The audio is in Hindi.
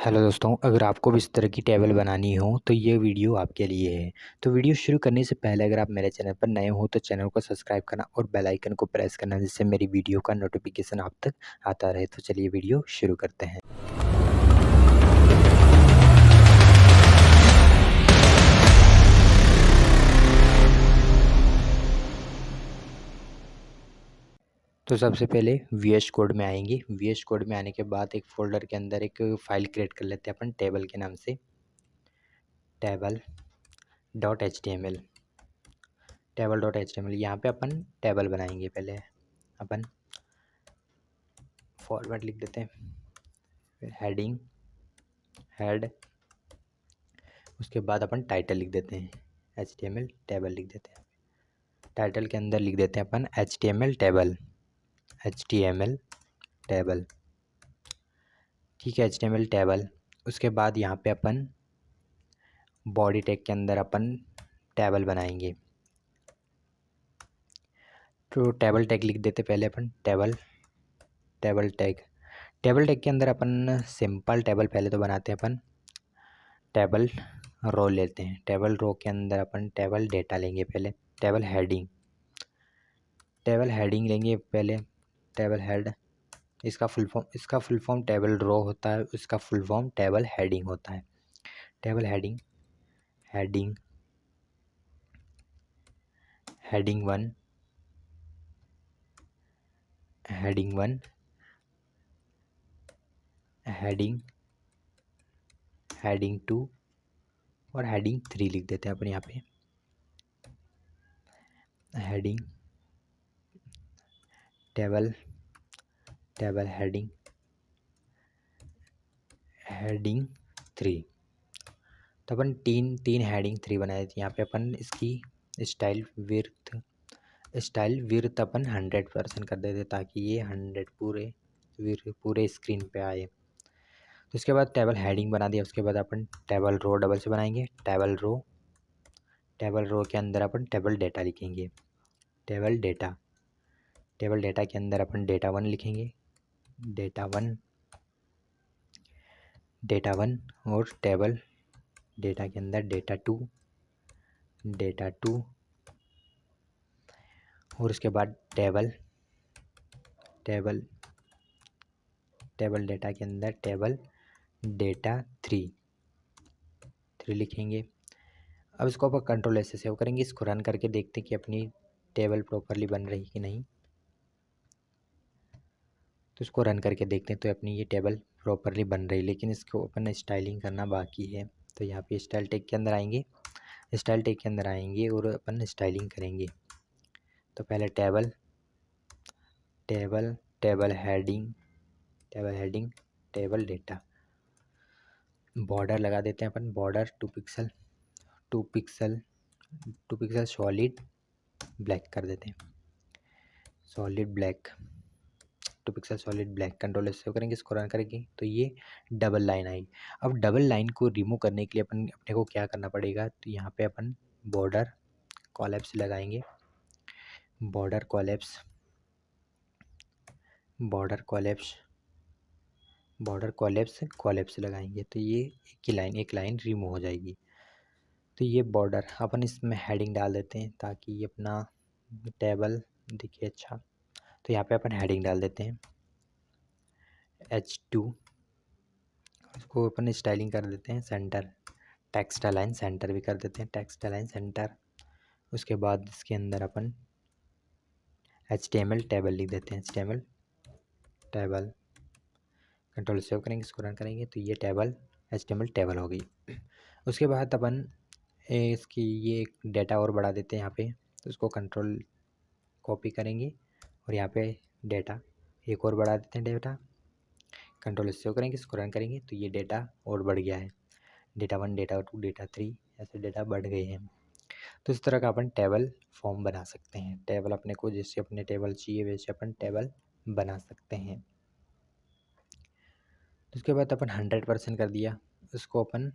हेलो दोस्तों, अगर आपको भी इस तरह की टेबल बनानी हो तो ये वीडियो आपके लिए है। तो वीडियो शुरू करने से पहले अगर आप मेरे चैनल पर नए हो तो चैनल को सब्सक्राइब करना और बेल आइकन को प्रेस करना, जिससे मेरी वीडियो का नोटिफिकेशन आप तक आता रहे। तो चलिए वीडियो शुरू करते हैं। तो सबसे पहले वीएस कोड में आएंगे। वीएस कोड में आने के बाद एक फ़ोल्डर के अंदर एक फ़ाइल क्रिएट कर लेते हैं अपन टेबल के नाम से, table.html। table.html यहाँ पे अपन टेबल बनाएंगे। पहले अपन फॉर्मेट लिख देते हैं, फिर हेडिंग, हेड, उसके बाद अपन टाइटल लिख देते हैं, HTML टेबल लिख देते हैं। टाइटल के अंदर लिख देते हैं अपन HTML टेबल, HTML टेबल, ठीक है, HTML टेबल। उसके बाद यहाँ पे अपन बॉडी टैग के अंदर अपन टेबल बनाएंगे। तो टेबल टैग लिख देते पहले अपन टेबल टैग के अंदर अपन सिंपल टेबल पहले तो बनाते हैं अपन। टेबल रो लेते हैं, टेबल रो के अंदर अपन टेबल डेटा लेंगे। पहले टेबल हेडिंग लेंगे पहले, टेबल हेड। इसका फुल फॉर्म टेबल रो होता है, इसका फुल फॉर्म टेबल हेडिंग होता है। Table heading, heading 1, heading 1, heading 2 और हेडिंग 3 लिख देते हैं अपन यहाँ पे। Heading table heading 3। तो अपन तीन हेडिंग 3 बनाए थे। यहाँ पे अपन इसकी स्टाइल विड्थ अपन 100% कर देते ताकि ये 100 पूरे स्क्रीन पे आए। तो इसके बाद टेबल हेडिंग बना दिया। उसके बाद अपन टेबल रो डबल से बनाएंगे। टेबल रो के अंदर अपन टेबल डेटा लिखेंगे। टेबल डेटा के अंदर अपन डेटा 1 लिखेंगे, डेटा 1 और टेबल डेटा के अंदर डेटा 2 और उसके बाद टेबल डेटा के अंदर टेबल डेटा 3 लिखेंगे। अब इसको अपन कंट्रोल ऐसे सेव करेंगे। इसको रन करके देखते हैं कि अपनी टेबल प्रॉपरली बन रही कि नहीं। तो इसको रन करके देखते हैं तो अपनी ये टेबल प्रॉपरली बन रही, लेकिन इसको अपन स्टाइलिंग करना बाकी है। तो यहाँ पे स्टाइल टैग के अंदर आएंगे, और अपन स्टाइलिंग करेंगे। तो पहले table heading, table data, border लगा देते हैं अपन। बॉर्डर 2 पिक्सल सॉलिड ब्लैक कर देते हैं, solid black, 2 pixel solid black. Control save करेंगे, इसको रन करेंगे तो ये डबल लाइन आई। अब डबल लाइन को रिमूव करने के लिए अपने को क्या करना पड़ेगा, तो यहाँ पे अपन बॉर्डर कॉलैप्स लगाएंगे। बॉर्डर कॉलैप्स लगाएंगे तो ये एक लाइन रिमूव हो जाएगी। तो ये बॉर्डर अपन इसमें हेडिंग डाल देते हैं ताकि ये अपना टेबल दिखे अच्छा। तो यहाँ पे अपन हेडिंग डाल देते हैं H2, उसको अपन स्टाइलिंग कर देते हैं सेंटर, टेक्स्ट अलाइन सेंटर भी कर देते हैं, टेक्स्ट अलाइन सेंटर। उसके बाद इसके अंदर अपन HTML टेबल लिख देते हैं, HTML टेबल। कंट्रोल सेव करेंगे, इसको रन करेंगे तो ये टेबल HTML टेबल हो गई। उसके बाद अपन इसकी ये एक डेटा और बढ़ा देते हैं यहाँ पे। तो उसको कंट्रोल कॉपी करेंगे और यहाँ पे डेटा एक और बढ़ा देते हैं। डेटा कंट्रोल सेव करेंगे, इसको रन करेंगे तो ये डेटा और बढ़ गया है। डेटा 1, डेटा 2, डेटा 3 ऐसे डेटा बढ़ गए हैं। तो इस तरह का अपन टेबल फॉर्म बना सकते हैं। टेबल अपने को जैसे अपने टेबल चाहिए वैसे अपन टेबल बना सकते हैं। तो उसके बाद अपन 100% कर दिया। उसको अपन